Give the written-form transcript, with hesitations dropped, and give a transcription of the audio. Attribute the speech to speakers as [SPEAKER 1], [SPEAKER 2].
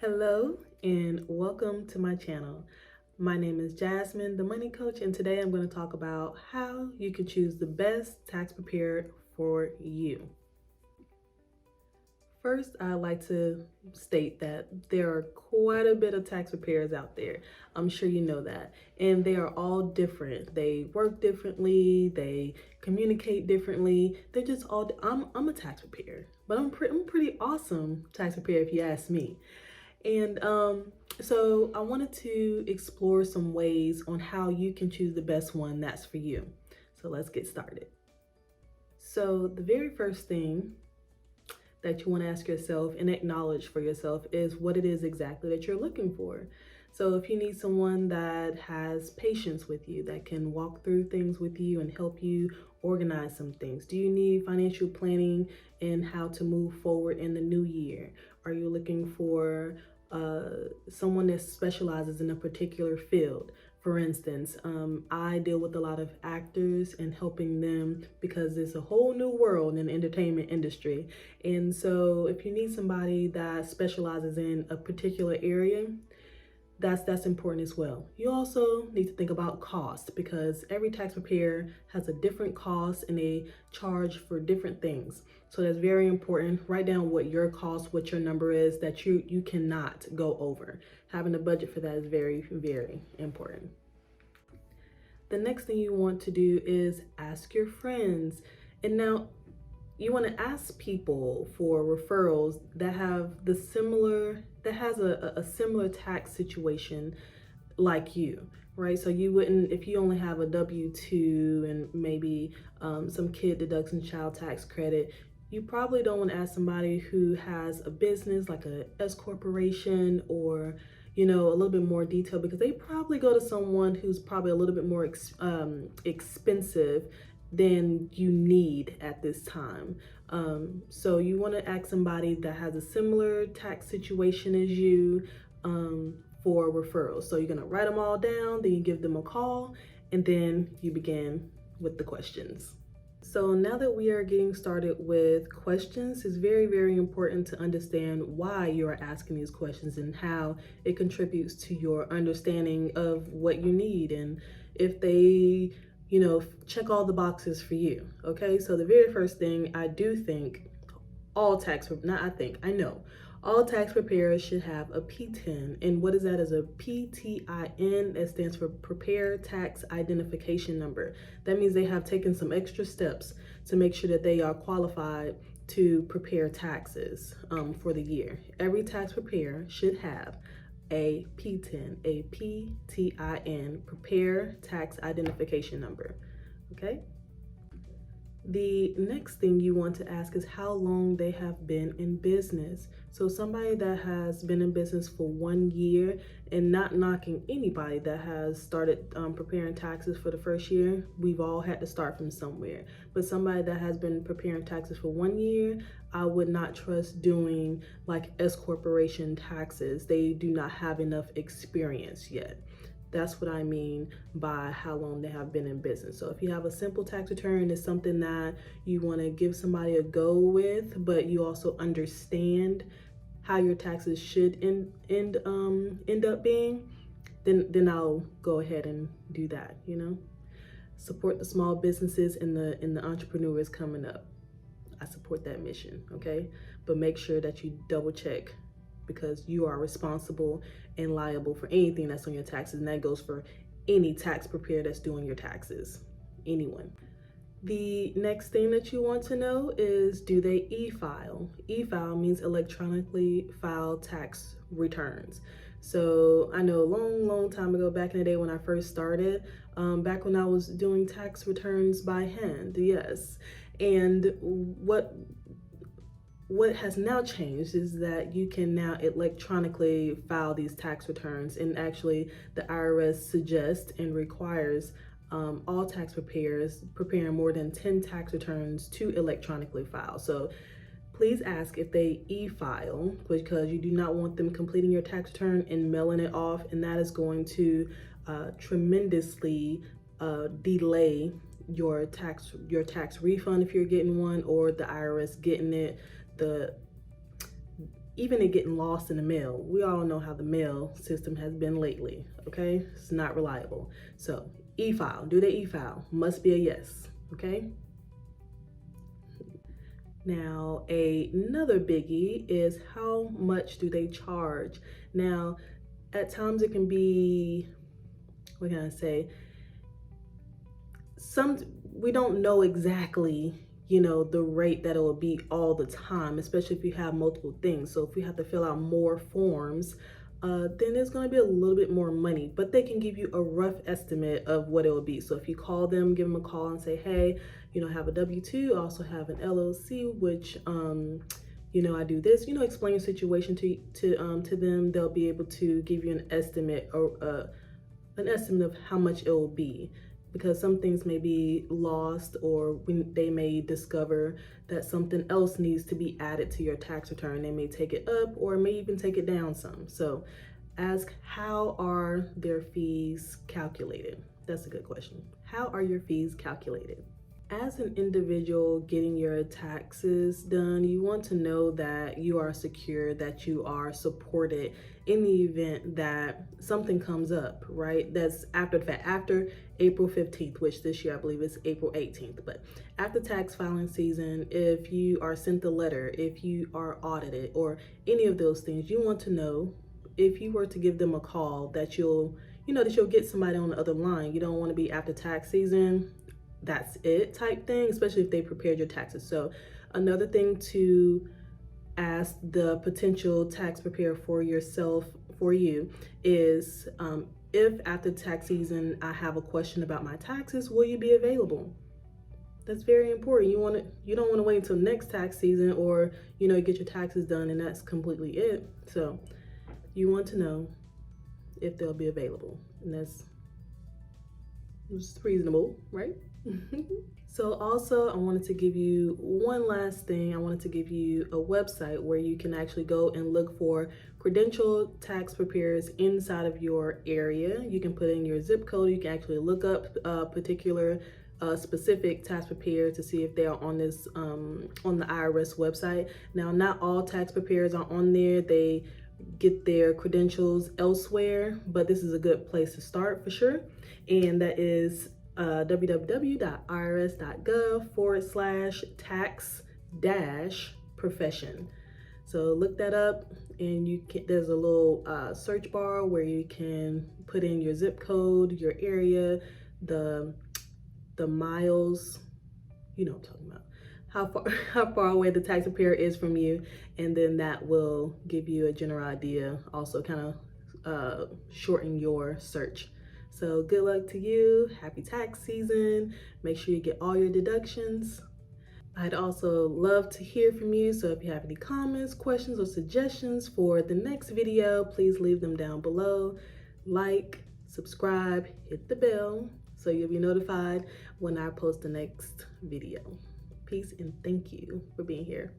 [SPEAKER 1] Hello and welcome to my channel. My name is Jasmine, the money coach, and today I'm going to talk about how you can choose the best tax preparer for you. First, I'd like to state that there are quite a bit of tax preparers out there. I'm sure you know that. And they are all different. They work differently, they communicate differently. They're just all, I'm a tax preparer, but I'm pretty awesome tax preparer if you ask me. And so I wanted to explore some ways on how you can choose the best one that's for you. So let's get started. So the very first thing that you want to ask yourself and acknowledge for yourself is what it is exactly that you're looking for. So if you need someone that has patience with you, that can walk through things with you and help you organize some things. Do you need financial planning and how to move forward in the new year? Are you looking for someone that specializes in a particular field? For instance, I deal with a lot of actors and helping them because it's a whole new world in the entertainment industry. And so if you need somebody that specializes in a particular area, that's important as well. You also need to think about cost because every tax preparer has a different cost and they charge for different things. So that's very important. Write down what your cost, what your number is that you cannot go over. Having a budget for that is very, very important. The next thing you want to do is ask your friends. And now you want to ask people for referrals that have a similar tax situation like you, right? So you wouldn't, if you only have a W-2 and maybe some kid deduction child tax credit, you probably don't want to ask somebody who has a business like a S corporation or a little bit more detail, because they probably go to someone who's probably a little bit more expensive than you need at this time. So you want to ask somebody that has a similar tax situation as you for referrals. So you're going to write them all down, then you give them a call, and then you begin with the questions. So now that we are getting started with questions, it's very, very important to understand why you are asking these questions and how it contributes to your understanding of what you need and if they check all the boxes for you. Okay, so the very first thing, I do think I know all tax preparers should have a P10. And what is that? Is a PTIN. That stands for Prepare Tax Identification Number. That means they have taken some extra steps to make sure that they are qualified to prepare taxes for the year. Every tax preparer should have a P10, a PTIN, Prepare Tax Identification Number. Okay? The next thing you want to ask is how long they have been in business. So somebody that has been in business for 1 year, and not knocking anybody that has started preparing taxes for the first year. We've all had to start from somewhere. But somebody that has been preparing taxes for 1 year, I would not trust doing like S corporation taxes. They do not have enough experience yet. That's what I mean by how long they have been in business. So if you have a simple tax return, it's something that you want to give somebody a go with, but you also understand how your taxes should end up being, then I'll go ahead and do that. Support the small businesses and the entrepreneurs coming up. I support that mission, okay? But make sure that you double check, because you are responsible and liable for anything that's on your taxes, and that goes for any tax preparer that's doing your taxes, anyone. The next thing that you want to know is, do they e-file? E-file means electronically filed tax returns. So I know a long time ago, back in the day when I first started, back when I was doing tax returns by hand, yes. And what has now changed is that you can now electronically file these tax returns, and actually the IRS suggests and requires all tax preparers preparing more than 10 tax returns to electronically file. So please ask if they e-file, because you do not want them completing your tax return and mailing it off, and that is going to tremendously delay your tax refund if you're getting one, or the IRS getting it. even it getting lost in the mail. We all know how the mail system has been lately, okay? It's not reliable. So e-file, do they e-file? Must be a yes, okay? Now, another biggie is how much do they charge? Now, at times it can be, what can I say? We don't know exactly, you know, the rate that it will be all the time, especially if you have multiple things. So if we have to fill out more forms, then it's going to be a little bit more money, but they can give you a rough estimate of what it will be. So if you call them, give them a call and say, hey, you know, I have a W-2, also have an LLC, which, you know, I do this, you know, explain your situation to them. They'll be able to give you an estimate or an estimate of how much it will be, because some things may be lost, or when they may discover that something else needs to be added to your tax return. They may take it up or may even take it down some. So ask, how are their fees calculated? That's a good question. How are your fees calculated? As an individual getting your taxes done, you want to know that you are secure, that you are supported in the event that something comes up, right? That's after the fact, after April 15th, which this year I believe is April 18th. But after tax filing season, if you are sent a letter, if you are audited, or any of those things, you want to know, if you were to give them a call, that you'll get somebody on the other line. You don't want to be after tax season, that's it type thing, especially if they prepared your taxes. So another thing to ask the potential tax preparer for you is, if after tax season I have a question about my taxes, will you be available? That's very important. You don't want to wait until next tax season, or you know, get your taxes done and that's completely it. So you want to know if they'll be available, and that's reasonable, right? So also, I wanted to give you one last thing. I wanted to give you a website where you can actually go and look for credentialed tax preparers inside of your area. You can put in your zip code. You can actually look up a particular specific tax preparer to see if they are on this on the IRS website. Now, not all tax preparers are on there. They get their credentials elsewhere, but this is a good place to start for sure. And that is www.irs.gov/tax-profession. So look that up, and there's a little search bar where you can put in your zip code, your area, the miles, you know what I'm talking about, how far away the tax preparer is from you, and then that will give you a general idea, also kind of shorten your search. So good luck to you. Happy tax season. Make sure you get all your deductions. I'd also love to hear from you. So if you have any comments, questions, or suggestions for the next video, please leave them down below. Like, subscribe, hit the bell so you'll be notified when I post the next video. Peace and thank you for being here.